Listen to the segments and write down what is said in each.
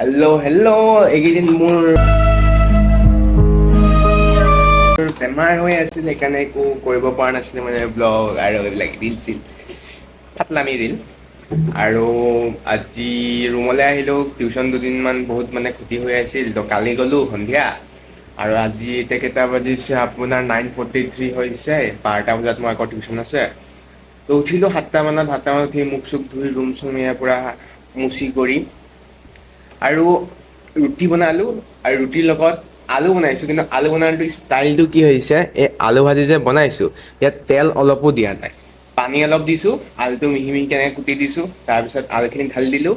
Hello' এইকেইদিন মোৰ বেমাৰ হৈ আছিল, সেইকাৰণে একো কৰিব পৰা নাছিলোঁ মানে ব্লগ আৰু এইবিলাক ৰিল চিল ফাটলামি ৰিল। আৰু আজি ৰুমলৈ আহিলোঁ, টিউচন দুদিনমান বহুত মানে ক্ষতি হৈ আছিল তো কালি গ'লোঁ সন্ধিয়া। আৰু আজি এতিয়া কেইটা বাজিছে আপোনাৰ 9:43 হৈছে, 12টা বজাত মোৰ আকৌ টিউচন আছে। তো উঠিলোঁ 7টা মানত উঠি মুখ চুখ ধুই ৰুম চুম পুৰা মুচি কৰি আৰু ৰুটি বনালোঁ আৰু ৰুটিৰ লগত আলু বনাইছোঁ, কিন্তু আলু বনালটো ষ্টাইলটো কি হৈছে, এই আলু ভাজি যে বনাইছোঁ ইয়াত তেল অলপো দিয়া নাই। পানী অলপ দিছোঁ, আলুটো মিহি মিহিকে এনেকে কুটি দিছোঁ, তাৰপিছত আলুখিনি ঢালি দিলোঁ,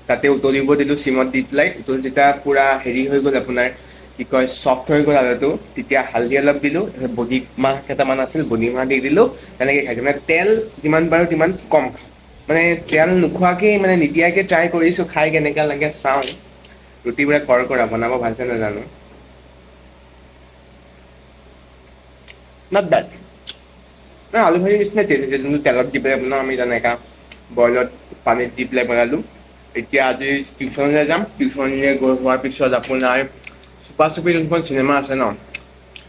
তাতে উতলিব দিলোঁ চিমত দি পেলাই। উতল যেতিয়া পুৰা হেৰি হৈ গ'ল আপোনাৰ কি কয় চফ্ট হৈ গ'ল আলুটো, তেতিয়া হালধি অলপ দিলোঁ, বডি মাহ কেইটামান আছিল বডি মাহ দি দিলোঁ। তেনেকৈ খাইছোঁ মানে তেল যিমান পাৰোঁ তিমান কম খাওঁ, মানে তেল নোখোৱাকেই মানে নিদিয়াকে ট্ৰাই কৰিছোঁ, খাই কেনেকা লাগে চাওঁ। ৰুটিবোৰে কৰকৰা, বনাব ভালছে নাজানোঁ। Not bed. আলু ভাজি নিচিনাই টেষ্ট হৈছে, যোনটো তেলত দি পেলাই বনাওঁ আমি যেনেকা বইলত পানীত দি পেলাই বনালোঁ। এতিয়া আজি টিউচনলৈ যাম, টিউচনলৈ গৈ হোৱাৰ পিছত আপোনাৰ চুপা চুপি যোনখন চিনেমা আছে ন,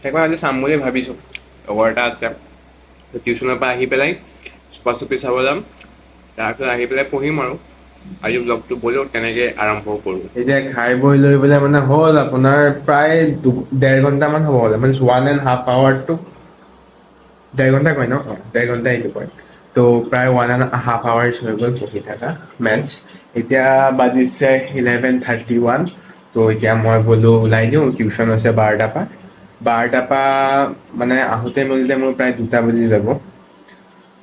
সেইখন আজি চাম বুলি ভাবিছোঁ। লগৰ এটা আছে, টিউচনৰ পৰা আহি পেলাই চুপা চুপি চাব যাম। তাৰপিছত আহি পেলাই পঢ়িম আৰু আজি ব্লগটো ব'লক তেনেকৈ আৰম্ভ কৰোঁ। এতিয়া খাই বৈ লৈ পেলাই মানে হ'ল আপোনাৰ প্ৰায় 1.5 ঘণ্টামান হ'ব হ'ল, মানে 1.5 hour ডেৰ ঘণ্টা কয় ন, ডেৰ ঘণ্টা এইটো কয়। ত' প্ৰায় 1.5 hours হৈ গ'ল পঢ়ি থকা মেথছ। এতিয়া বাজিছে 11:31। ত' এতিয়া মই বোলো ওলাই দিওঁ, টিউচন আছে 12টাৰ পৰা। 12টাৰ পৰা মানে আহোঁতে মেলোতে মোৰ প্ৰায় 2টা বাজি যাব।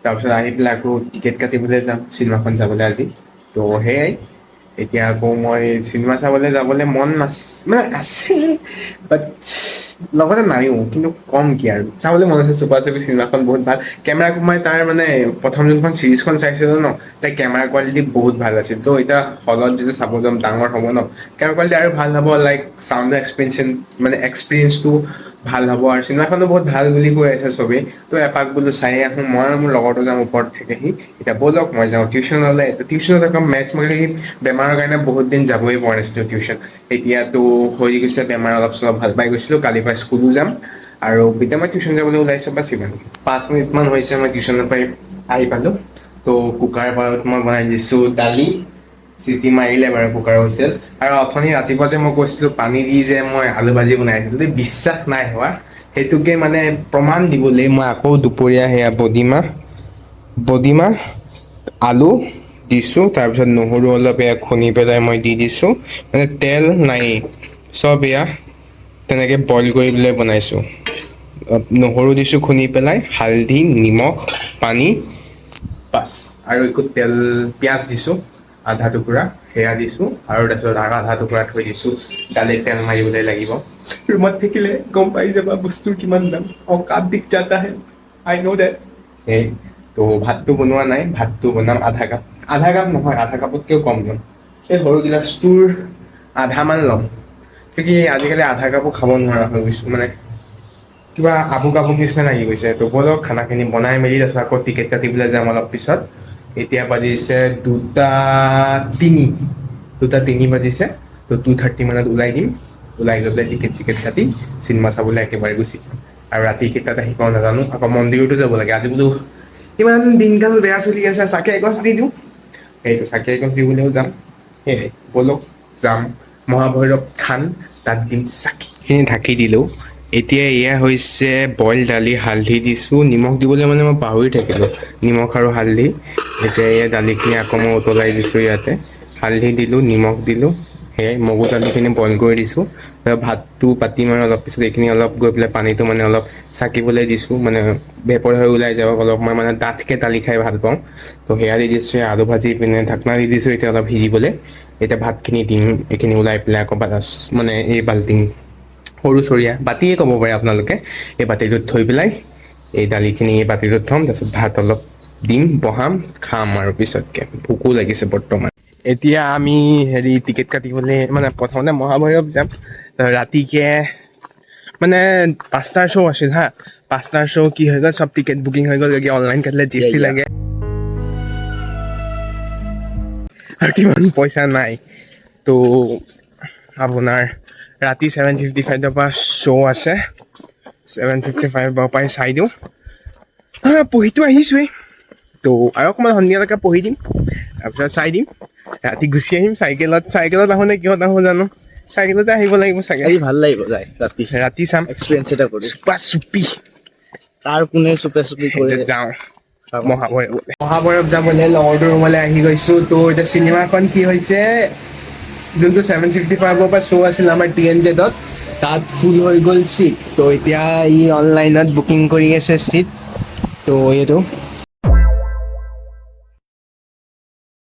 তাৰপিছত আহি পেলাই আকৌ টিকেট কাটিবলৈ যাম চিনেমাখন চাবলৈ আজি। ত' সেয়াই এতিয়া আকৌ মই চিনেমা চাবলৈ যাবলৈ মন মানে আছে, বাট লগতে নাইও, কিন্তু কম কি আৰু চাবলৈ মন আছে। চুপা চুপি চিনেমাখন বহুত ভাল, কেমেৰা মই তাৰ মানে প্ৰথম যোনখন চিৰিজখন চাইছিলোঁ ন, তাৰ কেমেৰা কোৱালিটি বহুত ভাল আছিল। ত' এতিয়া হলত যেতিয়া চাব যাম ডাঙৰ হ'ব ন, কেমেৰা কোৱালিটি আৰু ভাল হ'ব, লাইক চাউণ্ডৰ এক্সপিৰিয়েঞ্চটো ভাল হ'ব। আৰু চিনেমাখনো বহুত ভাল বুলি কৈ আছে চবেই। ত' এপাক বোলো চাই আহোঁ, মই আৰু মোৰ লগৰটো যাম, ওপৰত থাকেহি। এতিয়া ব'লক মই যাওঁ টিউচনলৈ। টিউচনত আকৌ মেথছ বেমাৰৰ কাৰণে বহুত দিন যাবই পৰা নাছিলোঁ টিউচন। এতিয়াতো হৈ গৈছে বেমাৰ, অলপ চলপ ভাল পাই গৈছিলোঁ, কালিৰ পৰা স্কুলো যাম। আৰু এতিয়া মই টিউচন যাবলৈ ওলাইছোঁ, বাচ ইমান 5 মিনিটমান হৈছে মই টিউচনৰ পৰা আহি পালোঁ। ত' কুকাৰ পাৰত মই বনাই দিছোঁ দালি, চিটি মাৰিলে বাৰু কুকাৰৰ হুইচেল। আৰু অথনি ৰাতিপুৱা যে মই কৈছিলোঁ পানী দি যে মই আলু ভাজি বনাই আছিলোঁ, যদি বিশ্বাস নাই হোৱা সেইটোকে মানে প্ৰমাণ দিবলৈ মই আকৌ দুপৰীয়া সেয়া বডিমাহ আলু দিছোঁ, তাৰপিছত নহৰু অলপ খুন্দি পেলাই মই দি দিছোঁ, মানে তেল নায়েই, চব এয়া তেনেকৈ বইল কৰি পেলাই বনাইছোঁ। নহৰু দিছোঁ খুন্দি পেলাই, হালধি নিমখ পানী, বাছ আৰু একো তেল, পিঁয়াজ দিছোঁ আধা টুকুৰা, সেয়া দিছোঁ আৰু তাৰপিছত আধা টুকুৰা থৈ দিছোঁ। দালিত তেল মাৰিবলৈ লাগিব। ৰুমত থাকিলে গম পাই যাবা বস্তুৰ কিমান দাম, অকাত দিখ জাতা হে, আই ন' ডেট। সেই ত' ভাতটো বনোৱা নাই, ভাতটো বনাম আধা কাপ নহয়, আধা কাপতকেও কম ল'ম। এই সৰু গিলাচটোৰ আধামান ল'ম। কি আজিকালি আধা কাপো খাব নোৱাৰা হৈ গৈছোঁ, মানে কিবা আভুক আভুক নিচিনা লাগি গৈছে। ত' বলক খানাখিনি বনাই মেলি তাৰপিছত আকৌ টিকেট কাটিবলৈ যাম অলপ পিছত। এতিয়া বাজিছে 2:03 বাজিছে। ত' 2:30 মানত ওলাই দিম, ওলাই গৈ পেলাই টিকেট চিকেট কাটি চিনেমা চাবলৈ একেবাৰে গুচি যাম। আৰু ৰাতি কেইটাত আহি পাওঁ নাজানো, আকৌ মন্দিৰতো যাব লাগে। আজি বোলো ইমান দিনকাল বেয়া চলি আছে, চাকি এগছ দি দিওঁ। সেইটো চাকি এগছ দিবলৈও যাম, সেয়াই বলক যাম মহাভৈৰৱ থান, তাত দিম চাকি। সেইখিনি ঢাকি দিলোঁ। এতিয়া এয়া হৈছে বইল দালি, হালধি দিছোঁ, নিমখ দিবলৈ মানে মই পাহৰি থাকিলোঁ, নিমখ আৰু হালধি। এতিয়া এই দালিখিনি আকৌ মই উতলাই দিছোঁ ইয়াতে, হালধি দিলোঁ, নিমখ দিলোঁ, সেয়াই মগু দালিখিনি বইল কৰি দিছোঁ। ভাতটো পাতিম আৰু অলপ পিছত এইখিনি অলপ গৈ পেলাই পানীটো মানে অলপ চাকিবলৈ দিছোঁ, মানে ভেপৰ হৈ ওলাই যাওক অলপ, মই মানে ডাঠকে দালি খাই ভাল পাওঁ। ত' সেয়া দি দিছোঁ, আলু ভাজি পিনে ঢাকনা দি দিছোঁ এতিয়া অলপ সিজিবলৈ। এতিয়া ভাতখিনি দিম, এইখিনি ওলাই পেলাই আকৌ মানে এই বাল্টিং সৰু চৰিয়া বাতিয়ে ক'ব পাৰে আপোনালোকে, এই বাতিটোত থৈ পেলাই এই দালিখিনি এই বাতিটোত থ'ম, তাৰপিছত ভাত অলপ দিম, বহাম, খাম আৰু পিছতকে, ভোকো লাগিছে বৰ্তমান। এতিয়া আমি হেৰি টিকেট কাটিবলৈ মানে প্ৰথমতে মহাভৈৰৱ যাম, ৰাতিকে মানে 5টাৰ শ্ব' আছিল হা, 5টাৰ শ্ব' কি হৈ গ'ল, চব টিকেট বুকিং হৈ গ'ল, অনলাইন কাটিলে GST লাগে আৰু ইমান পইচা নাই। তো আপোনাৰ ৰাতি 7:55 পৰা শ্ব' আছে 7:55 পৰাই চাই দিওঁ পঢ়িতো আহিছোঁৱেই তো আৰু অকণমান সন্ধিয়ালৈকে পঢ়ি দিম তাৰপিছত চাই দিম ৰাতি গুচি আহিম চাইকেলত আহোঁ নে কিহত আহোঁ জানো চাইকেলতে আহিব লাগিব চাগে আজি ভাল লাগিব যায় ৰাতি চাম এক্সপিৰিয়েঞ্চ এটা কৰি চুপা চুপি তাৰ কোনে চুপে চুপি কৰি যাওঁ মহাভৈৰৱ যাবলৈ লগৰটোৰ ৰুমলৈ আহি গৈছোঁ তো এতিয়া চিনেমাখন কি হৈছে যোনটো 7:55 পৰা শ্ব' আছিল আমাৰ TNZ-ত তাত ফুল হৈ গ'ল ছিট তো এতিয়া ই অনলাইনত বুকিং কৰি আছে ছিট তো এইটো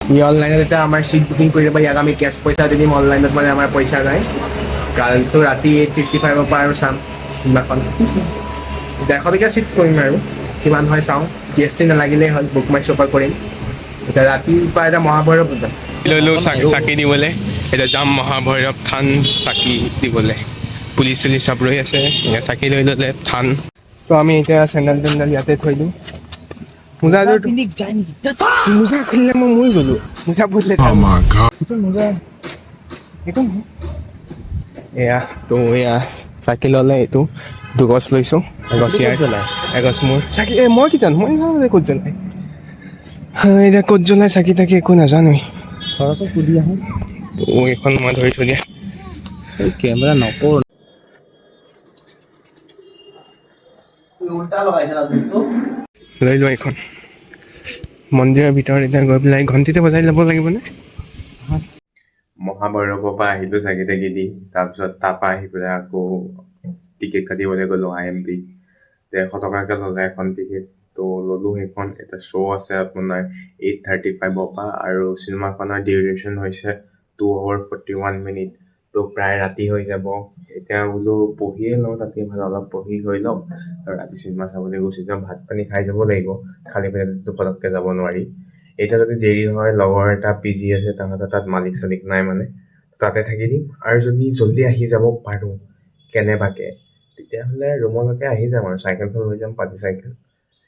ই অনলাইনত এতিয়া আমাৰ ছিট বুকিং কৰি দিব ইয়াক আমি কেছ পইচা দি দিম অনলাইনত মানে আমাৰ পইচা নাই কাৰণটো ৰাতি 8:55 পৰা আৰু চাম চিনেমাখন 100 টকীয়া ছিট কৰিম আৰু কিমান হয় চাওঁ GST নালাগিলেই হ'ল বুক মাই শ্ব' পৰা কৰিম এতিয়া ৰাতিপুৱা এতিয়া মহাভৈৰৱ যাম লৈলোঁ চাকি দিবলৈ এতিয়া যাম মহাভৈৰৱ থান চাকি দিবলৈ পুলিচ চুলিচ চব ৰৈ আছে এতিয়া চাকি লৈ ল'লে থান তো আমি এতিয়া চেণ্ডেল ইয়াতে থৈ দিওঁ মোজাযোৰ মোজা খুলিলে মই মৰি গ'লোঁ মোজা বদলে মোজা একো নহয় এয়া তো এয়া চাকি ল'লে এইটো দুগছ লৈছোঁ এগছ ইয়াৰ এগছ মোৰ চাকি মই কি জানো মই নাজানো ক'ত জ্বলাই এতিয়া ক'ত জ্বলাই চাকি তাকি একো নাজানোৱেই সুধি আহোঁ তো এইখন মই ধৰি থৈ দিয়া কেমেৰা নকৰ লৈ লোৱা এইখন মন্দিৰৰ ভিতৰত এতিয়া গৈ পেলাই ঘণ্টিতে বজাই ল'ব লাগিবনে মহাভৈৰৱৰ পৰা আহিলোঁ চাকি তাকি দি তাৰপিছত তাৰপৰা আহি পেলাই আকৌ টিকেট কাটিবলৈ গ'লোঁ IMP 150 টকাকৈ ল'লে এখন টিকেট তো ল'লোঁ সেইখন এটা শ্ব' আছে আপোনাৰ 8:35 পৰা আৰু চিনেমাখনৰ ডিউৰেশ্যন হৈছে 2 hours 41 minutes তো প্ৰায় ৰাতি হৈ যাব এতিয়া বোলো পঢ়িয়ে লওঁ তাতে ভাল অলপ পঢ়ি হৈ লওঁ আৰু ৰাতি চিনেমা চাবলৈ গুচি যাওঁ ভাত পানী খাই যাব লাগিব খালী পেটতো পটককৈ যাব নোৱাৰি এতিয়া যদি দেৰি হয় লগৰ এটা PG আছে তাহাঁতৰ তাত মালিক চালিক নাই মানে তাতে থাকি দিম আৰু যদি জল্দি আহি যাব পাৰোঁ কেনেবাকৈ তেতিয়াহ'লে ৰুমলৈকে আহি যাম আৰু চাইকেলখন লৈ যাম পাতি চাইকেল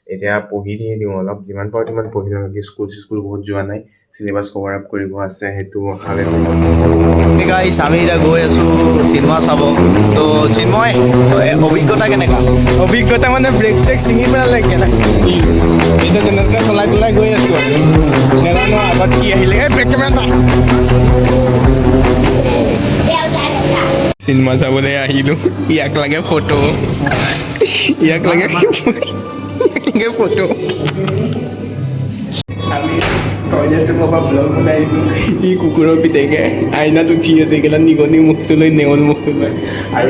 এতিয়া পঢ়ি দিয়ে দিওঁ অলপ যিমান পাৰোঁ তিমান পঢ়ি লওঁ স্কুল বহুত যোৱা নাই চিলেবাছ কভাৰ আপ কৰিব আছে সেইটো অহালৈ গাইছ আমি এতিয়া গৈ আছোঁ চিনেমা চাব তো চিন্ময় অভিজ্ঞতা কেনেকুৱা অভিজ্ঞতা মানে ব্ৰেক চেক ছিঙি পেলালে এতিয়া যেনেকৈ চলাই গৈ আছোঁ আৰু নাজানো আগত কি আহিলে ব্ৰেক কেমেৰা চিনেমা চাবলৈ আহিলোঁ ইয়াক লাগে ফটো ফটো আমি টয়লেটৰ পৰা ব্লগ বনাইছোঁ ই কুকুৰৰ পিতেকে আইনাত উঠি আছে এইকেইটা নিগনি মুখটো লৈ নেউল মুখটো লৈ আৰু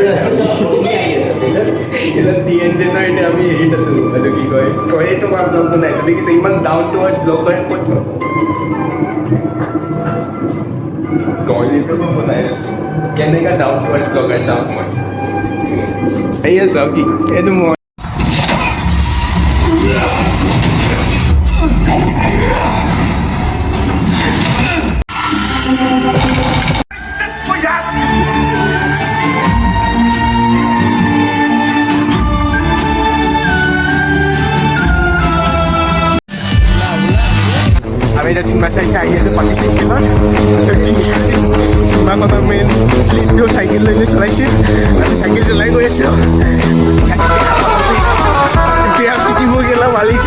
TNZ-ৰ এতিয়া আমি হেৰিত আছিলোঁ এইটো কি কয় টয়লেটৰ পৰা ব্লগ বনাইছোঁ দেখিছে ইমান ডাউন টু আৰ্থ ব্লগ কৰে ক'ত টয়লেটৰ পৰা বনাই আছোঁ কেনেকুৱা ডাউন টু আৰ্থ ব্লগাৰ চাওক মই এয়া চাওক কি এইটো মই আমি এতিয়া চিনেমা চাই আহি আছোঁ পাতি চাইকেলত চিনেমাখনৰ মেইন লিডটো চাইকেল লৈ চলাইছিল আমি চাইকেল চলাই গৈ আছোঁ বেয়া পিটিব গ'লা মালিক